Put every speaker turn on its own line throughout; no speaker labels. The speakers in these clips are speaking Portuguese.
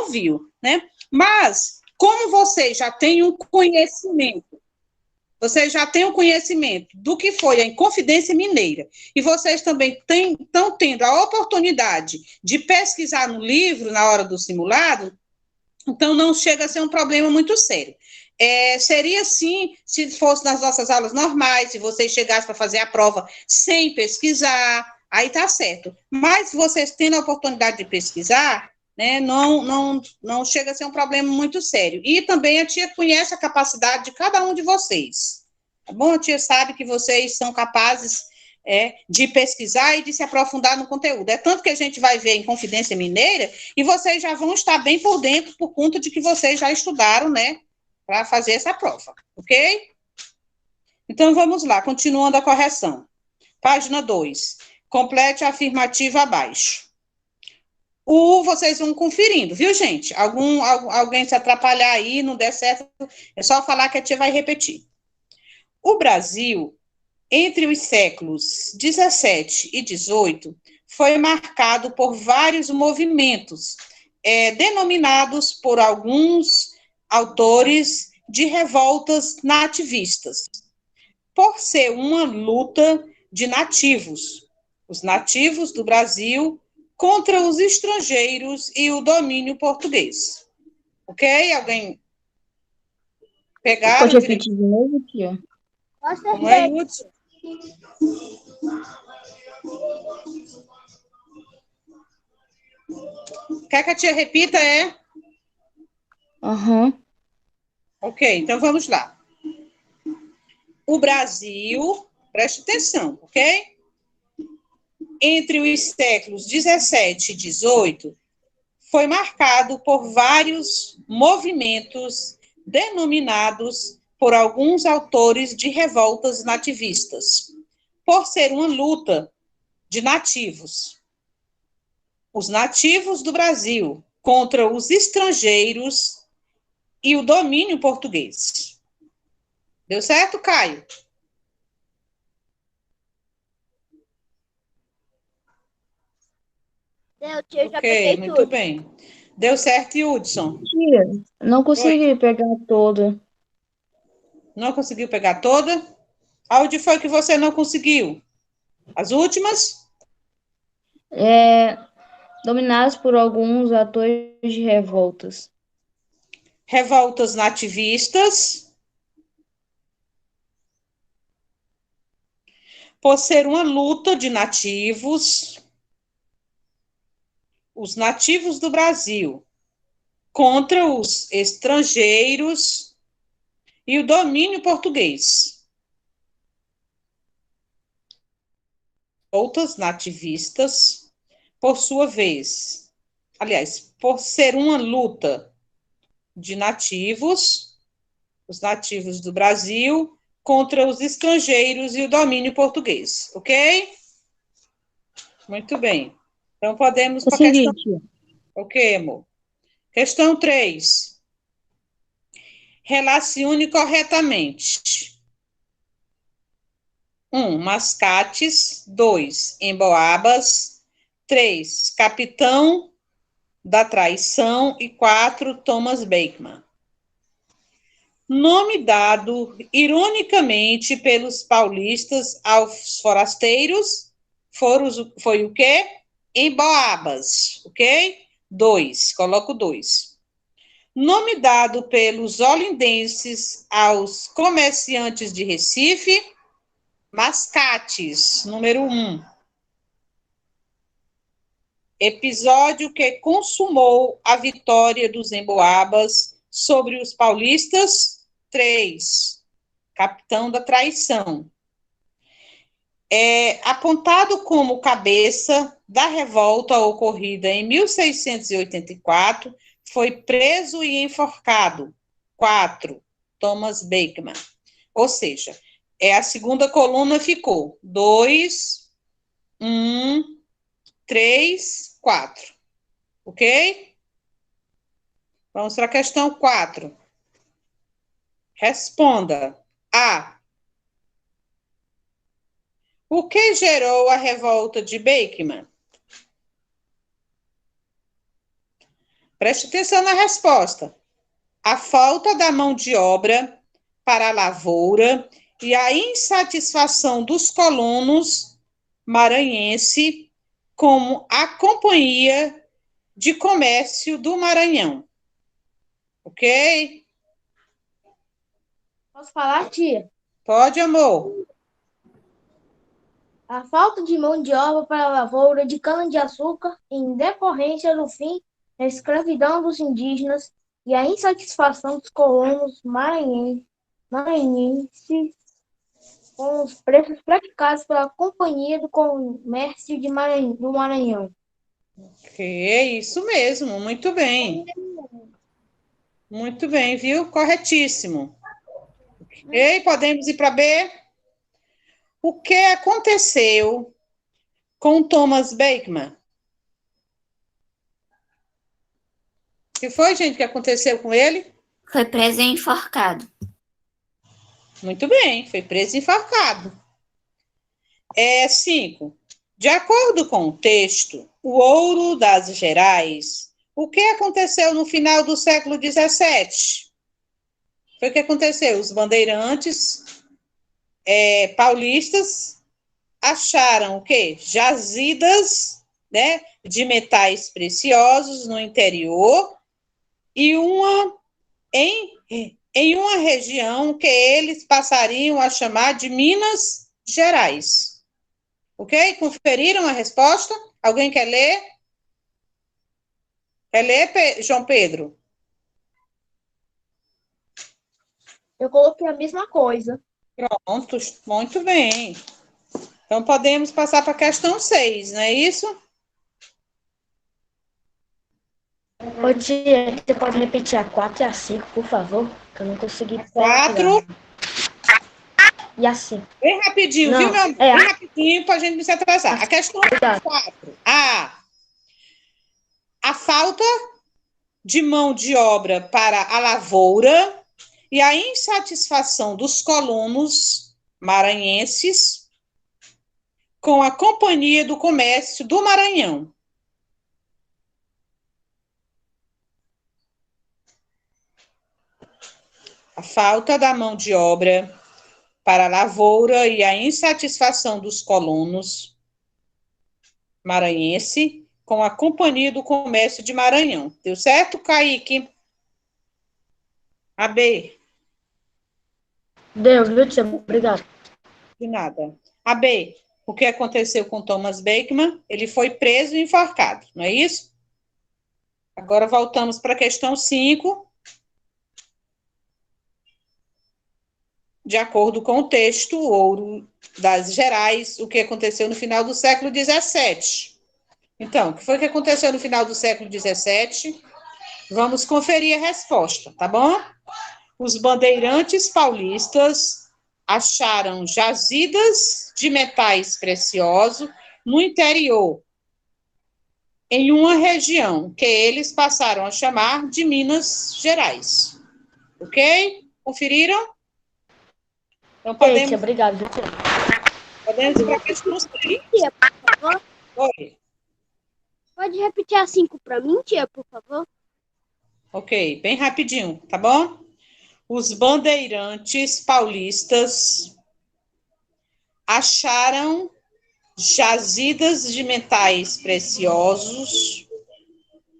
ouviu, né? Mas, como vocês já têm o conhecimento do que foi a Inconfidência Mineira, e vocês também estão tendo a oportunidade de pesquisar no livro, na hora do simulado, então não chega a ser um problema muito sério. Seria sim, se fosse nas nossas aulas normais, se vocês chegassem para fazer a prova sem pesquisar, aí tá certo. Mas vocês tendo a oportunidade de pesquisar, né, não chega a ser um problema muito sério. E também a tia conhece a capacidade de cada um de vocês. Tá bom? A tia sabe que vocês são capazes de pesquisar e de se aprofundar no conteúdo. É tanto que a gente vai ver em Confidência Mineira e vocês já vão estar bem por dentro por conta de que vocês já estudaram, né, para fazer essa prova, ok? Então, vamos lá, continuando a correção. Página 2. Complete a afirmativa abaixo. Vocês vão conferindo, viu, gente? Alguém se atrapalhar aí, não der certo, é só falar que a tia vai repetir. O Brasil, entre os séculos 17 e 18, foi marcado por vários movimentos, denominados por alguns autores de revoltas nativistas, por ser uma luta de nativos, os nativos do Brasil, contra os estrangeiros e o domínio português. Ok? Alguém pegaram?
Pode repetir de novo, tia?
Como é, Hudson? Quer que a tia repita,
Aham.
Ok, então vamos lá. O Brasil, preste atenção, ok? Entre os séculos 17 e 18, foi marcado por vários movimentos denominados por alguns autores de revoltas nativistas, por ser uma luta de nativos. Os nativos do Brasil contra os estrangeiros e o domínio português. Deu certo, Caio?
Deu, tia, já
Ok,
peguei
muito
tudo.
bem. Deu certo, Hudson?
Tia, não consegui
Oi.
pegar toda.
Não conseguiu pegar toda? Aonde foi que você não conseguiu? As últimas?
Dominados por alguns atores de revoltas.
Revoltas nativistas, por ser uma luta de nativos, os nativos do Brasil, contra os estrangeiros e o domínio português. Revoltas nativistas, por sua vez, aliás, por ser uma luta de nativos, os nativos do Brasil, contra os estrangeiros e o domínio português, ok? Muito bem. Então, podemos para a questão...
Consegui, tia.
Ok, amor. Questão 3. Relacione corretamente. 1. Mascates. 2. Emboabas. 3. Capitão da Traição. E 4. Thomas Bateman. Nome dado, ironicamente, pelos paulistas aos forasteiros, foi o quê? Emboabas, ok? 2, coloco 2. Nome dado pelos olindenses aos comerciantes de Recife, Mascates, número 1. Episódio que consumou a vitória dos emboabas sobre os paulistas, 3. Capitão da Traição. Apontado como cabeça da revolta ocorrida em 1684, foi preso e enforcado. 4. Thomas Bateman. Ou seja, a segunda coluna ficou 2, 1, 3, 4. Ok? Vamos para a questão 4. Responda. A. O que gerou a revolta de Bateman? Preste atenção na resposta. A falta da mão de obra para a lavoura e a insatisfação dos colonos maranhenses com a Companhia de Comércio do Maranhão. Ok?
Posso falar, tia?
Pode, amor.
A falta de mão de obra para a lavoura de cana-de-açúcar em decorrência do fim da escravidão dos indígenas e a insatisfação dos colonos maranhenses com os preços praticados pela Companhia do Comércio do Maranhão.
Ok, isso mesmo, muito bem. Muito bem, viu? Corretíssimo. Ok, podemos ir para B? O que aconteceu com Thomas Bateman? O que foi, gente, que aconteceu com ele?
Foi preso e enforcado.
Muito bem, foi preso e enforcado. 5. De acordo com o texto, o ouro das Gerais, o que aconteceu no final do século XVII? Foi o que aconteceu? Os bandeirantes paulistas acharam o quê? Jazidas, né, de metais preciosos no interior e em uma região que eles passariam a chamar de Minas Gerais. Ok? Conferiram a resposta? Alguém quer ler? Quer ler, João Pedro?
Eu coloquei a mesma coisa.
Pronto, muito bem. Então, podemos passar para a questão 6, não é isso?
Ô, tia, você pode repetir a 4 e a 5, por favor? Que eu não consegui pegar.
4.
E a 5.
Bem rapidinho,
Não,
viu, meu amor?
é.
Bem rapidinho, para a gente não se atrasar. A questão 4. A falta de mão de obra para a lavoura e a insatisfação dos colonos maranhenses com a Companhia do Comércio do Maranhão. A falta da mão de obra para a lavoura e a insatisfação dos colonos maranhenses com a Companhia do Comércio de Maranhão. Deu certo, Kaique? A B.
Deu, viu, tia? Obrigado.
De nada. A B. O que aconteceu com Thomas Bateman? Ele foi preso e enforcado, não é isso? Agora voltamos para a questão 5. De acordo com o texto, o ouro das Gerais, o que aconteceu no final do século XVII. Então, o que foi que aconteceu no final do século XVII? Vamos conferir a resposta, tá bom? Os bandeirantes paulistas acharam jazidas de metais preciosos no interior, em uma região que eles passaram a chamar de Minas Gerais. Ok? Conferiram? Então, podemos...
Obrigado.
Podemos ir para a questão 6.
Tia, por favor.
Oi.
Pode repetir a 5 para mim, tia, por favor?
Ok, bem rapidinho, tá bom? Os bandeirantes paulistas acharam jazidas de metais preciosos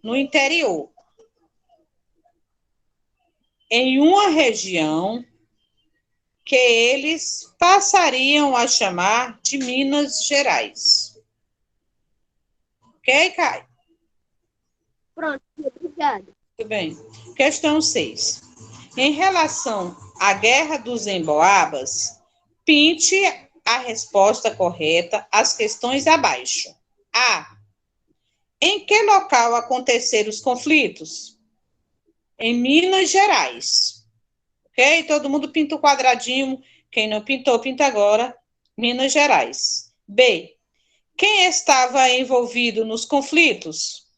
no interior, em uma região que eles passariam a chamar de Minas Gerais. Ok, Caio?
Pronto, obrigada.
Muito bem. Questão 6. Em relação à Guerra dos Emboabas, pinte a resposta correta às questões abaixo. A. Em que local aconteceram os conflitos? Em Minas Gerais. Ok? Todo mundo pinta o quadradinho. Quem não pintou, pinta agora. Minas Gerais. B. Quem estava envolvido nos conflitos?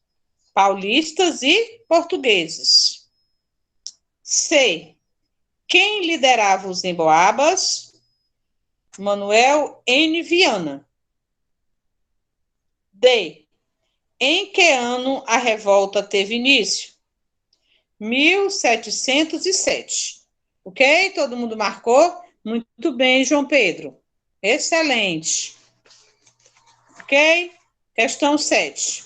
Paulistas e portugueses. C. Quem liderava os emboabas? Manuel N. Viana. D. Em que ano a revolta teve início? 1707. Ok? Todo mundo marcou? Muito bem, João Pedro. Excelente. Ok? Questão 7.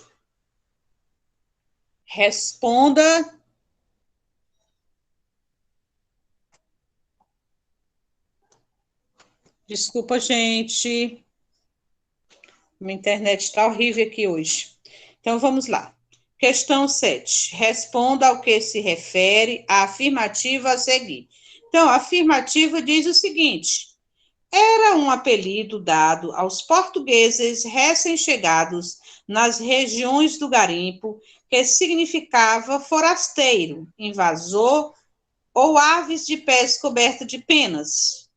Responda. Desculpa, gente. Minha internet está horrível aqui hoje. Então, vamos lá. Questão 7. Responda ao que se refere a afirmativa a seguir. Então, a afirmativa diz o seguinte: era um apelido dado aos portugueses recém-chegados nas regiões do garimpo, que significava forasteiro, invasor ou aves de pés cobertas de penas.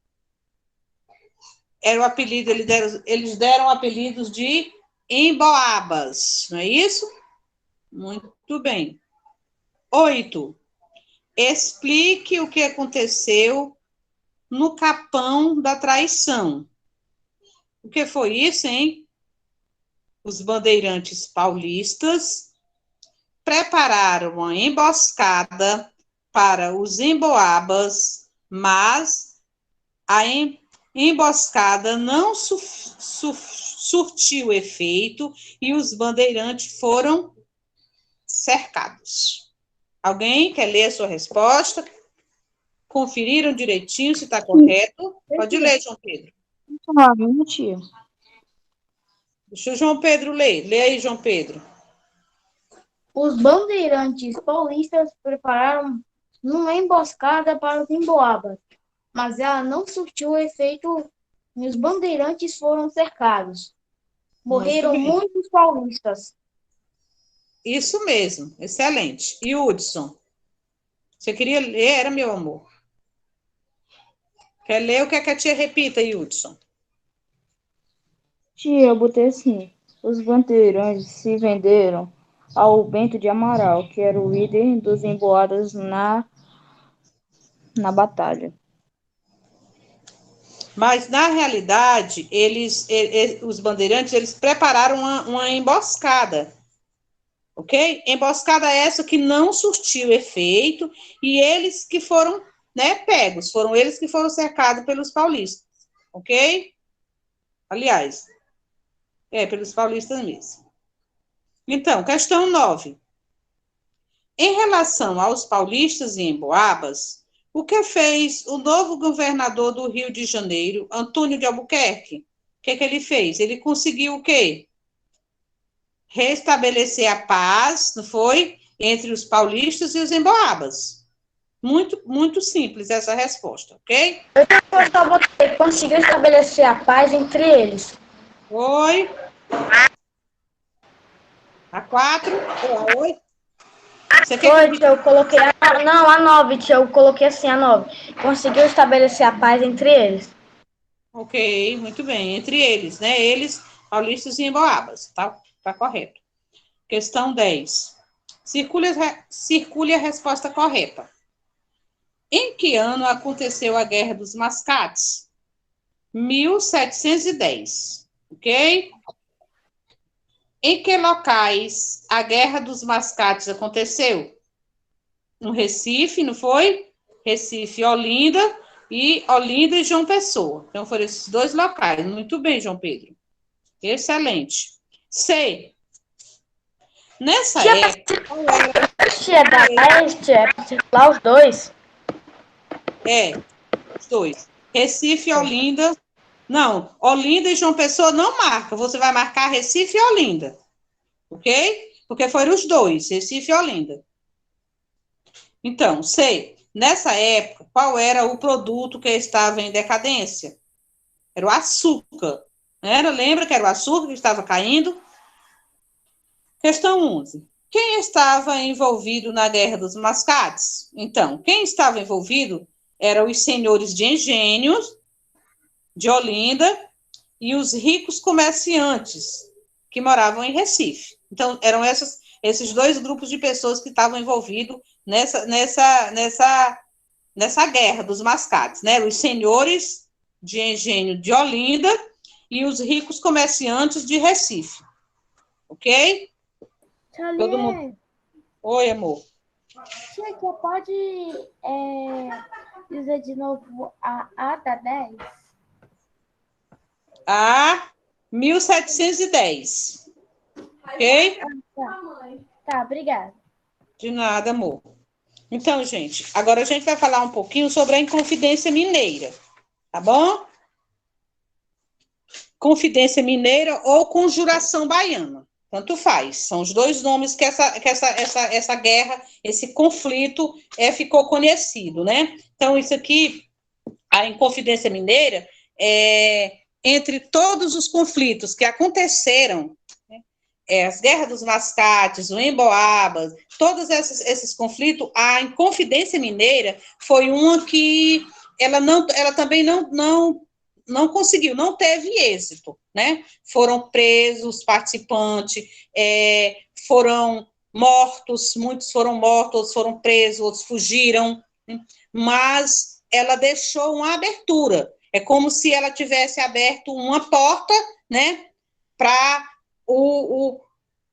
Era o apelido, eles deram apelidos de emboabas, não é isso? Muito bem. 8. Explique o que aconteceu no Capão da Traição. O que foi isso, hein? Os bandeirantes paulistas prepararam uma emboscada para os emboabas, mas a emboscada não surtiu efeito e os bandeirantes foram cercados. Alguém quer ler a sua resposta? Conferiram direitinho se está correto? Pode ler, João Pedro.
Tia.
Deixa o João Pedro ler. Lê aí, João Pedro.
Os bandeirantes paulistas prepararam uma emboscada para os emboabas, mas ela não surtiu efeito e os bandeirantes foram cercados. Morreram muitos paulistas.
Isso mesmo, excelente. E Hudson? Você queria ler? Era, meu amor. Quer ler ou quer que a tia repita, Hudson?
Tia, eu botei assim. Os bandeirantes se venderam ao Bento de Amaral, que era o líder dos emboadas na batalha.
Mas, na realidade, os bandeirantes, eles prepararam uma emboscada, ok? Emboscada essa que não surtiu efeito e eles que foram, pegos, foram eles que foram cercados pelos paulistas, ok? Aliás, pelos paulistas mesmo. Então, questão 9. Em relação aos paulistas e emboabas, o que fez o novo governador do Rio de Janeiro, Antônio de Albuquerque? O que ele fez? Ele conseguiu o quê? Restabelecer a paz, não foi? Entre os paulistas e os emboabas. Muito, muito simples essa resposta, ok?
Eu conseguiu estabelecer a paz entre eles.
Foi. A 4 ou a 8?
Foi, tia, eu coloquei a 9, tia, eu coloquei assim a 9. Conseguiu estabelecer a paz entre eles.
Ok, muito bem. Entre eles, né? Eles, paulistas e emboabas. Tá correto. Questão 10. Circule a resposta correta. Em que ano aconteceu a Guerra dos Mascates? 1710. Ok? Em que locais a Guerra dos Mascates aconteceu? No Recife, não foi? Recife, Olinda e João Pessoa. Então, foram esses dois locais. Muito bem, João Pedro. Excelente. C. Nessa época...
Tia, lá os dois.
Os dois. Recife e Olinda... Não, Olinda e João Pessoa não marca. Você vai marcar Recife e Olinda. Ok? Porque foram os dois, Recife e Olinda. Então, nessa época, qual era o produto que estava em decadência? Era o açúcar. Lembra que era o açúcar que estava caindo? Questão 11. Quem estava envolvido na Guerra dos Mascates? Então, quem estava envolvido eram os senhores de engenhos de Olinda e os ricos comerciantes que moravam em Recife. Então, eram esses dois grupos de pessoas que estavam envolvidos nessa guerra dos mascates, né? Os senhores de engenho de Olinda e os ricos comerciantes de Recife. Ok? Todo mundo. Oi, amor.
Tia, você pode dizer de novo a ata 10?
A 1710. Ok?
Tá, obrigada.
De nada, amor. Então, gente, agora a gente vai falar um pouquinho sobre a Inconfidência Mineira, tá bom? Confidência Mineira ou Conjuração Baiana, tanto faz. São os dois nomes que essa guerra, esse conflito ficou conhecido, né? Então, isso aqui, a Inconfidência Mineira, entre todos os conflitos que aconteceram, as guerras dos mascates, o Emboabas, todos esses conflitos, a Inconfidência Mineira foi uma que ela também não conseguiu, não teve êxito, né? Foram presos participantes, foram mortos, muitos foram mortos, outros foram presos, outros fugiram, né? Mas ela deixou uma abertura, é como se ela tivesse aberto uma porta, né, para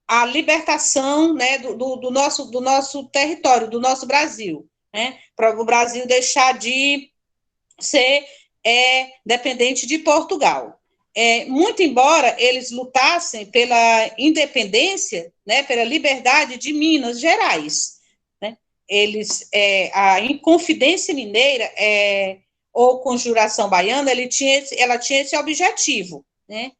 a libertação, né, do nosso território, do nosso Brasil, né, para o Brasil deixar de ser dependente de Portugal. Muito embora eles lutassem pela independência, né, pela liberdade de Minas Gerais, né, a Inconfidência Mineira ou Conjuração Baiana, ela tinha esse objetivo, né,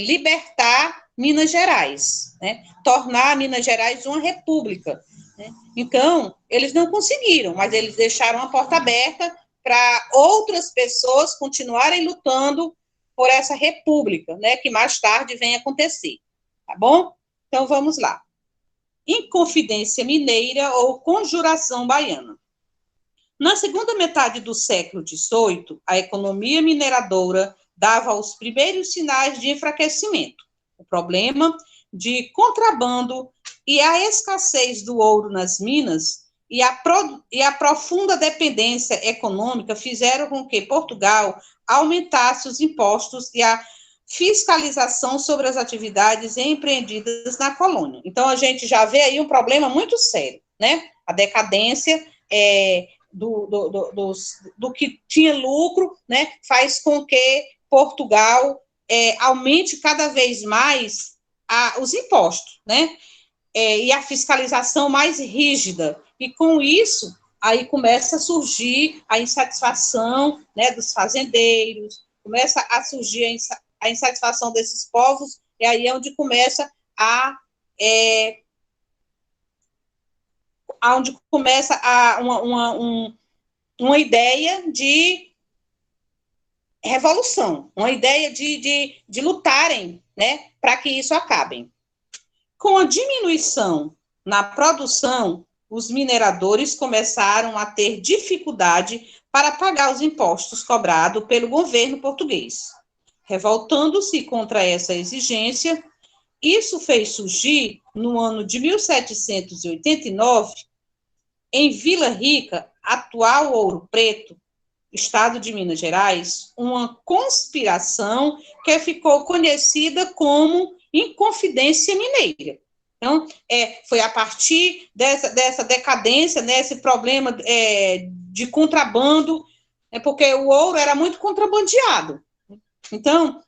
libertar Minas Gerais, né, tornar Minas Gerais uma república, né. Então, eles não conseguiram, mas eles deixaram a porta aberta para outras pessoas continuarem lutando por essa república, né, que mais tarde vem acontecer, tá bom? Então, vamos lá. Inconfidência Mineira ou Conjuração Baiana. Na segunda metade do século XVIII, a economia mineradora dava os primeiros sinais de enfraquecimento. O problema de contrabando e a escassez do ouro nas minas e a profunda dependência econômica fizeram com que Portugal aumentasse os impostos e a fiscalização sobre as atividades empreendidas na colônia. Então, a gente já vê aí um problema muito sério, né? A decadência do que tinha lucro, né, faz com que Portugal aumente cada vez mais os impostos, né, e a fiscalização mais rígida. E com isso, aí começa a surgir a insatisfação, né, dos fazendeiros, começa a surgir a insatisfação desses povos, e aí é onde começa uma ideia de revolução, uma ideia de lutarem, né, para que isso acabe. Com a diminuição na produção, os mineradores começaram a ter dificuldade para pagar os impostos cobrados pelo governo português. Revoltando-se contra essa exigência, isso fez surgir, no ano de 1789, em Vila Rica, atual Ouro Preto, estado de Minas Gerais, uma conspiração que ficou conhecida como Inconfidência Mineira. Então, foi a partir dessa decadência, né, esse problema de contrabando, porque o ouro era muito contrabandeado. Então,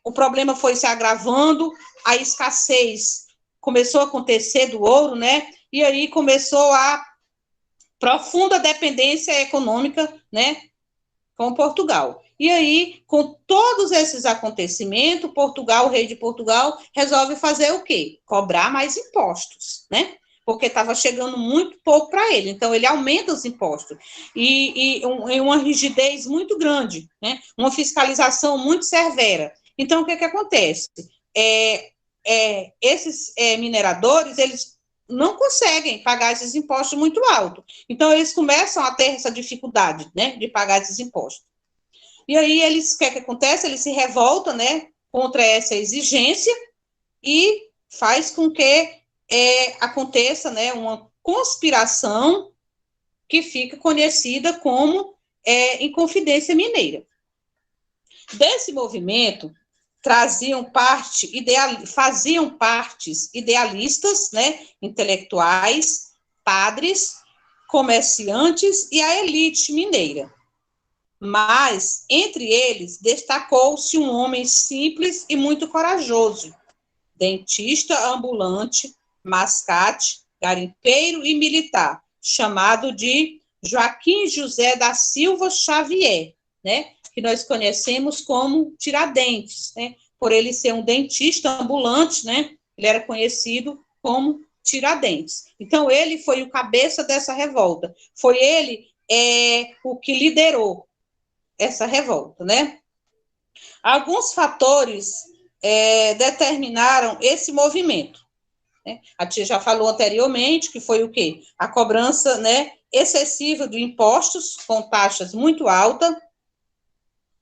o problema foi se agravando, a escassez começou a acontecer do ouro, né, e aí começou a profunda dependência econômica, né, com Portugal. E aí, com todos esses acontecimentos, Portugal, o rei de Portugal, resolve fazer o quê? Cobrar mais impostos, né? Porque estava chegando muito pouco para ele. Então, ele aumenta os impostos. E uma rigidez muito grande, né? Uma fiscalização muito severa. Então, o que acontece? Esses mineradores, eles não conseguem pagar esses impostos muito altos. Então, eles começam a ter essa dificuldade, né, de pagar esses impostos. E aí, o que acontece? Eles se revoltam, né, contra essa exigência e faz com que aconteça, né, uma conspiração que fica conhecida como Inconfidência Mineira. Desse movimento, faziam partes idealistas, né, intelectuais, padres, comerciantes e a elite mineira. Mas, entre eles, destacou-se um homem simples e muito corajoso, dentista ambulante, mascate, garimpeiro e militar, chamado de Joaquim José da Silva Xavier, né, que nós conhecemos como Tiradentes, né, por ele ser um dentista ambulante, né, ele era conhecido como Tiradentes. Então, ele foi o cabeça dessa revolta, foi ele o que liderou essa revolta, né? Alguns fatores determinaram esse movimento, né? A tia já falou anteriormente que foi o quê? A cobrança, né, excessiva de impostos com taxas muito altas,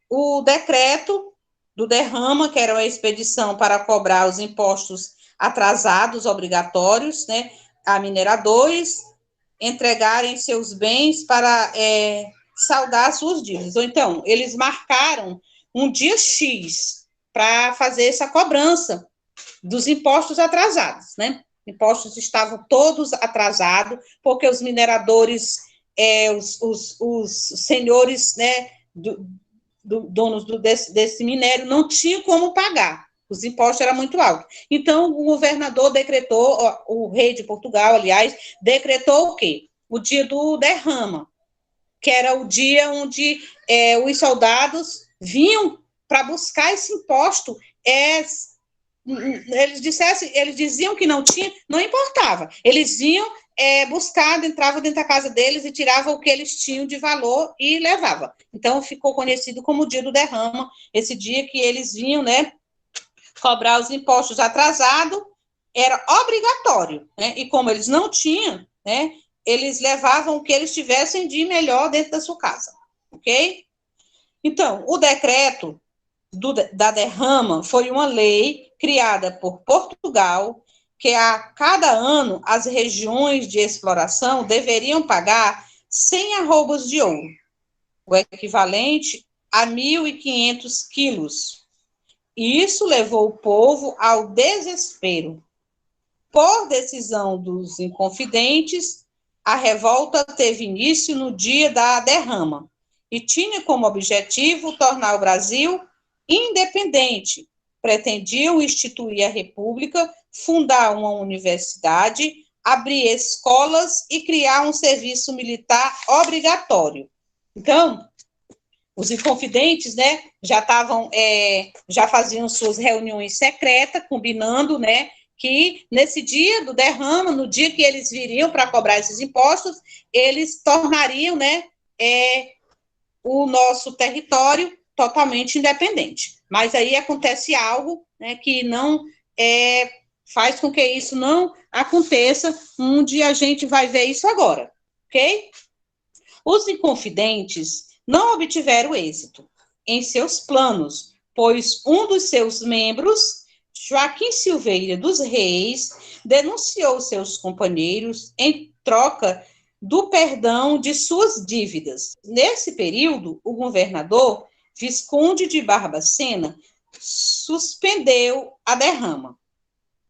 o decreto do derrama, que era uma expedição para cobrar os impostos atrasados obrigatórios, né, a mineradores entregarem seus bens para saldar suas dívidas. Ou então, eles marcaram um dia X para fazer essa cobrança dos impostos atrasados, né? Impostos estavam todos atrasados, porque os mineradores, os senhores, né, donos desse minério, não tinham como pagar. Os impostos eram muito altos. Então, o governador decretou, o rei de Portugal, aliás, decretou o quê? O dia do derrama, que era o dia onde os soldados vinham para buscar esse imposto. Eles diziam que não tinha, não importava. Eles vinham buscar, entravam dentro da casa deles e tiravam o que eles tinham de valor e levavam. Então, ficou conhecido como o dia do derrama, esse dia que eles vinham, né, cobrar os impostos atrasados, era obrigatório, né? E como eles não tinham, né, eles levavam o que eles tivessem de melhor dentro da sua casa, ok? Então, o decreto da derrama foi uma lei criada por Portugal, que a cada ano as regiões de exploração deveriam pagar 100 arrobas de ouro, o equivalente a 1.500 quilos. E isso levou o povo ao desespero. Por decisão dos inconfidentes, a revolta teve início no dia da derrama e tinha como objetivo tornar o Brasil independente. Pretendiam instituir a república, fundar uma universidade, abrir escolas e criar um serviço militar obrigatório. Então, os inconfidentes, né, já faziam suas reuniões secretas, combinando, né, que nesse dia do derrama, no dia que eles viriam para cobrar esses impostos, eles tornariam, né, o nosso território totalmente independente. Mas aí acontece algo, né, que não faz com que isso não aconteça, onde a gente vai ver isso agora, ok? Os inconfidentes não obtiveram êxito em seus planos, pois um dos seus membros, Joaquim Silveira dos Reis, denunciou seus companheiros em troca do perdão de suas dívidas. Nesse período, o governador Visconde de Barbacena suspendeu a derrama,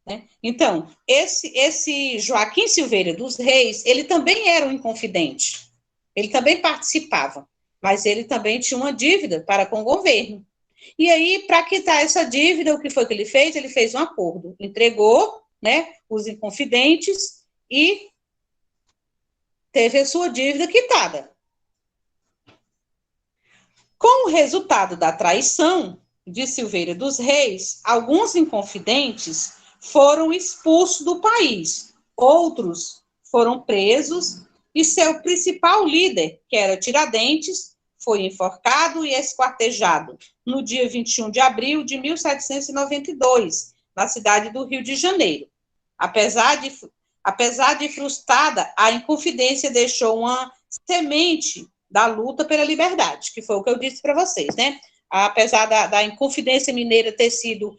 né? Então, esse Joaquim Silveira dos Reis, ele também era um inconfidente, ele também participava, mas ele também tinha uma dívida para com o governo. E aí, para quitar essa dívida, o que foi que ele fez? Ele fez um acordo, entregou, né, os inconfidentes e teve a sua dívida quitada. Com o resultado da traição de Silveira dos Reis, alguns inconfidentes foram expulsos do país, outros foram presos e seu principal líder, que era Tiradentes, foi enforcado e esquartejado no dia 21 de abril de 1792, na cidade do Rio de Janeiro. Apesar de frustrada, a Inconfidência deixou uma semente da luta pela liberdade, que foi o que eu disse para vocês, né? Apesar da Inconfidência Mineira ter sido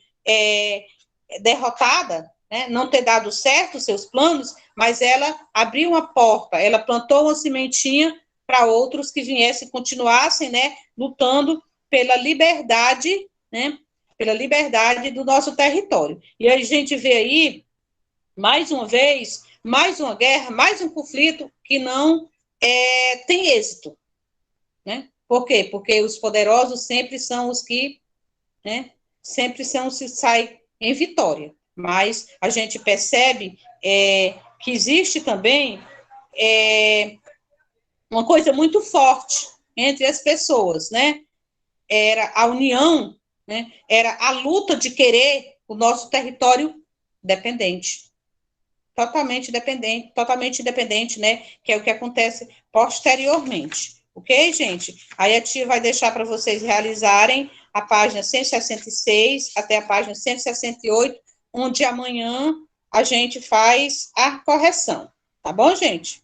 derrotada, né, não ter dado certo os seus planos, mas ela abriu uma porta, ela plantou uma sementinha para outros que viessem, continuassem, né, lutando pela liberdade, né, pela liberdade do nosso território. E a gente vê aí, mais uma vez, mais uma guerra, mais um conflito que não tem êxito, né? Por quê? Porque os poderosos sempre são os que, né, sempre são os que saem em vitória. Mas a gente percebe que existe também uma coisa muito forte entre as pessoas, né? Era a união, né? Era a luta de querer o nosso território dependente, totalmente independente, né? Que é o que acontece posteriormente. Ok, gente? Aí a tia vai deixar para vocês realizarem a página 166 até a página 168, onde amanhã a gente faz a correção. Tá bom, gente?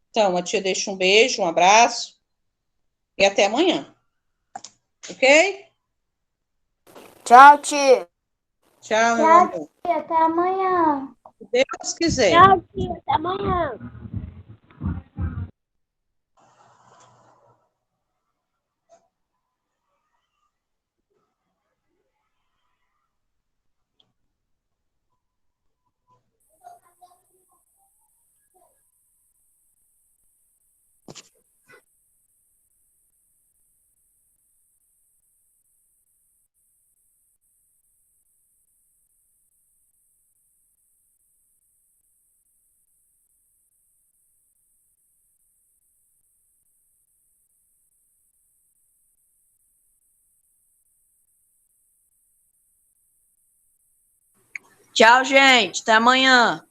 Então, a tia deixa um beijo, um abraço e até amanhã. Ok?
Tchau, tia.
Tchau, meu
Tchau,
amor.
tia. Até amanhã.
Se Deus quiser.
Tchau, tia. Até amanhã.
Tchau, gente. Até amanhã.